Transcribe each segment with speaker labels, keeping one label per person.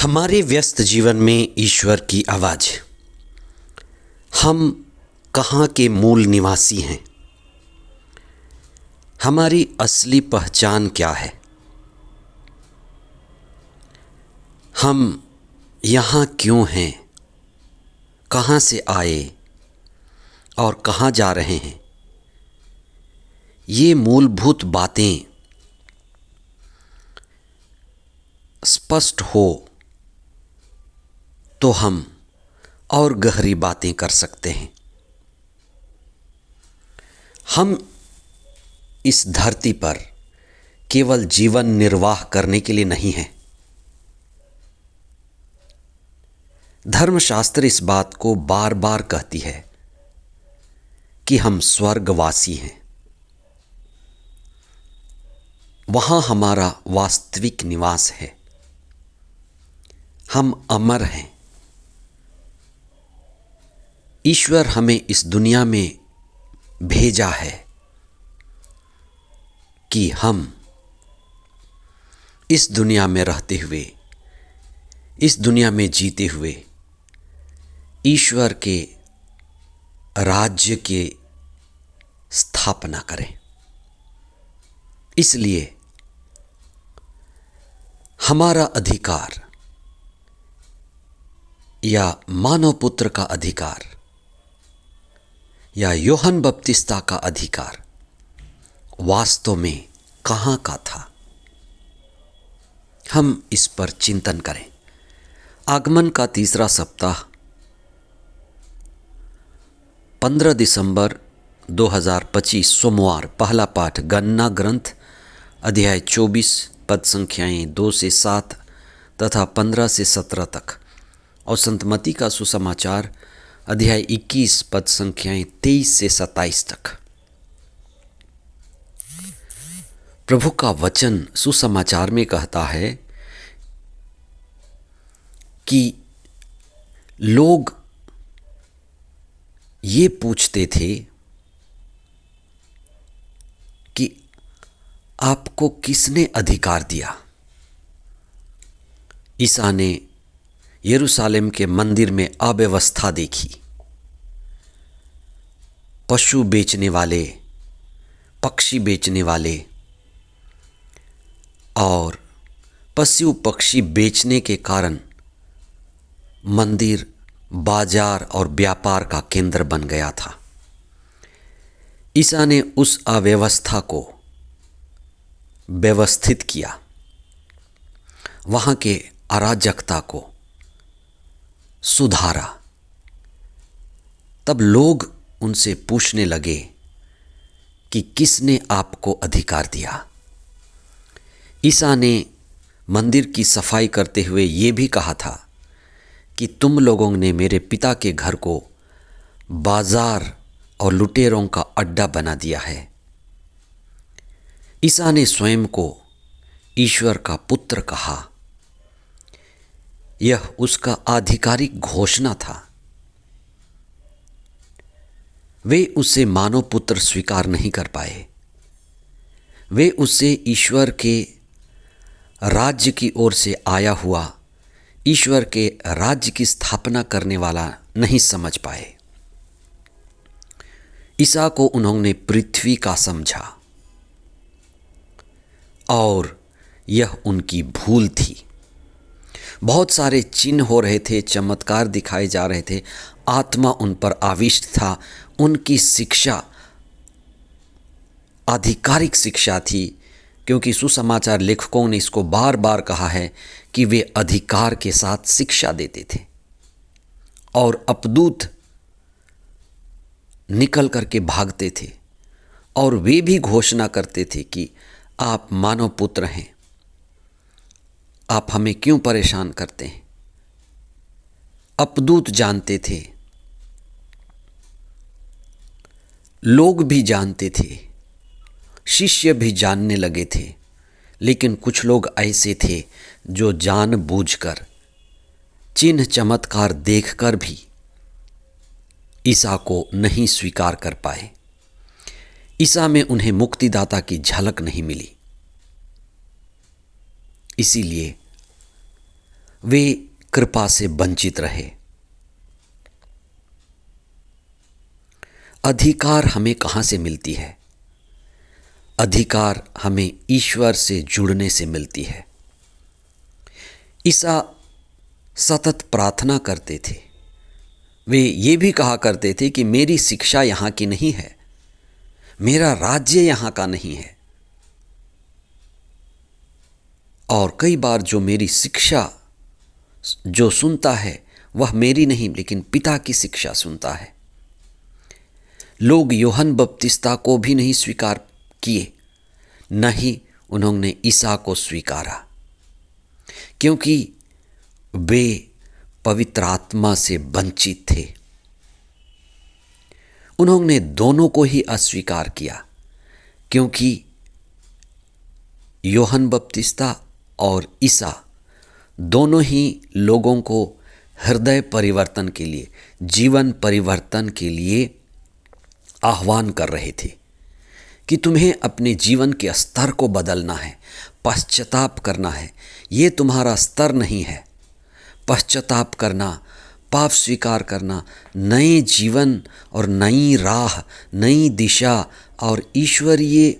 Speaker 1: हमारे व्यस्त जीवन में ईश्वर की आवाज़। हम कहाँ के मूल निवासी हैं? हमारी असली पहचान क्या है? हम यहाँ क्यों हैं? कहाँ से आए और कहाँ जा रहे हैं? ये मूलभूत बातें स्पष्ट हो तो हम और गहरी बातें कर सकते हैं। हम इस धरती पर केवल जीवन निर्वाह करने के लिए नहीं हैं। धर्मशास्त्र इस बात को बार बार कहती है कि हम स्वर्गवासी हैं। वहाँ हमारा वास्तविक निवास है। हम अमर हैं। ईश्वर हमें इस दुनिया में भेजा है कि हम इस दुनिया में रहते हुए, इस दुनिया में जीते हुए ईश्वर के राज्य की स्थापना करें। इसलिए हमारा अधिकार या मानव पुत्र का अधिकार या यूहन्ना बपतिस्ता का अधिकार वास्तव में कहाँ का था? हम इस पर चिंतन करें। आगमन का तीसरा सप्ताह 15 दिसंबर 2025 सोमवार। पहला पाठ गणना ग्रंथ अध्याय 24 पद संख्याएं 2 से 7 तथा 15 से 17 तक और संत मत्ती का सुसमाचार अध्याय 21 पद संख्याएं 23 से 27 तक। प्रभु का वचन सुसमाचार में कहता है कि लोग ये पूछते थे कि आपको किसने अधिकार दिया? ईसा ने यरूशलेम के मंदिर में अव्यवस्था देखी। पशु बेचने वाले, पक्षी बेचने वाले और पशु पक्षी बेचने के कारण मंदिर बाजार और व्यापार का केंद्र बन गया था। ईसा ने उस अव्यवस्था को व्यवस्थित किया, वहाँ के अराजकता को सुधारा। तब लोग उनसे पूछने लगे कि किसने आपको अधिकार दिया? ईसा ने मंदिर की सफाई करते हुए ये भी कहा था कि तुम लोगों ने मेरे पिता के घर को बाजार और लुटेरों का अड्डा बना दिया है। ईसा ने स्वयं को ईश्वर का पुत्र कहा। यह उसका आधिकारिक घोषणा था। वे उसे मानव पुत्र स्वीकार नहीं कर पाए। वे उसे ईश्वर के राज्य की ओर से आया हुआ, ईश्वर के राज्य की स्थापना करने वाला नहीं समझ पाए। ईसा को उन्होंने पृथ्वी का समझा और यह उनकी भूल थी। बहुत सारे चिन्ह हो रहे थे, चमत्कार दिखाए जा रहे थे, आत्मा उन पर आविष्ट था। उनकी शिक्षा आधिकारिक शिक्षा थी, क्योंकि सुसमाचार लेखकों ने इसको बार बार कहा है कि वे अधिकार के साथ शिक्षा देते थे और अपदूत निकल करके भागते थे और वे भी घोषणा करते थे कि आप मानव पुत्र हैं, आप हमें क्यों परेशान करते हैं? अपदूत जानते थे, लोग भी जानते थे, शिष्य भी जानने लगे थे, लेकिन कुछ लोग ऐसे थे जो जानबूझकर चिन्ह चमत्कार देखकर भी ईसा को नहीं स्वीकार कर पाए। ईसा में उन्हें मुक्तिदाता की झलक नहीं मिली। इसीलिए वे कृपा से वंचित रहे। अधिकार हमें कहाँ से मिलती है? अधिकार हमें ईश्वर से जुड़ने से मिलती है। ईसा सतत प्रार्थना करते थे। वे ये भी कहा करते थे कि मेरी शिक्षा यहाँ की नहीं है, मेरा राज्य यहाँ का नहीं है, और कई बार जो मेरी शिक्षा जो सुनता है वह मेरी नहीं लेकिन पिता की शिक्षा सुनता है। लोग यूहन्ना बपतिस्ता को भी नहीं स्वीकार किए, न ही उन्होंने ईसा को स्वीकारा, क्योंकि वे पवित्र आत्मा से वंचित थे। उन्होंने दोनों को ही अस्वीकार किया, क्योंकि यूहन्ना बपतिस्ता और ईसा दोनों ही लोगों को हृदय परिवर्तन के लिए, जीवन परिवर्तन के लिए आह्वान कर रहे थे कि तुम्हें अपने जीवन के स्तर को बदलना है, पश्चाताप करना है। ये तुम्हारा स्तर नहीं है। पश्चाताप करना, पाप स्वीकार करना, नए जीवन और नई राह, नई दिशा और ईश्वरीय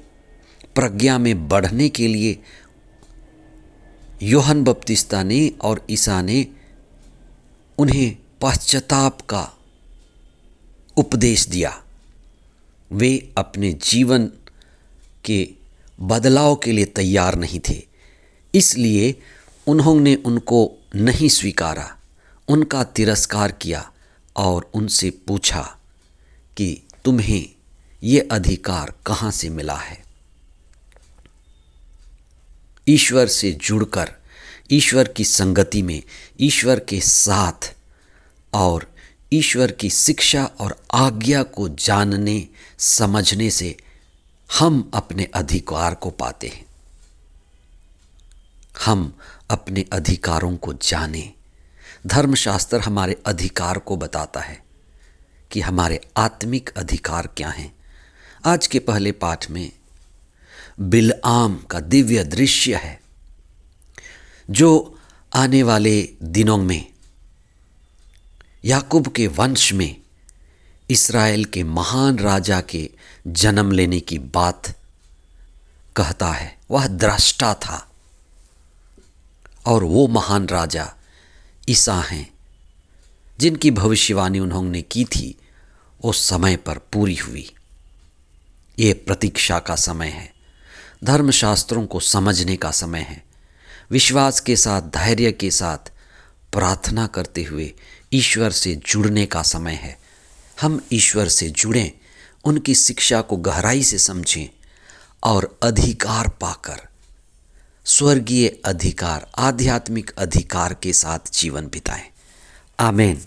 Speaker 1: प्रज्ञा में बढ़ने के लिए यूहन्ना बपतिस्ता ने और ईसा ने उन्हें पश्चाताप का उपदेश दिया। वे अपने जीवन के बदलाव के लिए तैयार नहीं थे, इसलिए उन्होंने उनको नहीं स्वीकारा, उनका तिरस्कार किया और उनसे पूछा कि तुम्हें ये अधिकार कहाँ से मिला है? ईश्वर से जुड़कर, ईश्वर की संगति में, ईश्वर के साथ और ईश्वर की शिक्षा और आज्ञा को जानने समझने से हम अपने अधिकार को पाते हैं। हम अपने अधिकारों को जानें। धर्मशास्त्र हमारे अधिकार को बताता है कि हमारे आत्मिक अधिकार क्या हैं। आज के पहले पाठ में बिलआम का दिव्य दृश्य है, जो आने वाले दिनों में याकूब के वंश में इस्राएल के महान राजा के जन्म लेने की बात कहता है। वह दृष्टा था और वो महान राजा ईसा हैं, जिनकी भविष्यवाणी उन्होंने की थी वो समय पर पूरी हुई। ये प्रतीक्षा का समय है, धर्मशास्त्रों को समझने का समय है, विश्वास के साथ, धैर्य के साथ प्रार्थना करते हुए ईश्वर से जुड़ने का समय है। हम ईश्वर से जुड़ें, उनकी शिक्षा को गहराई से समझें और अधिकार पाकर, स्वर्गीय अधिकार, आध्यात्मिक अधिकार के साथ जीवन बिताएं। आमीन।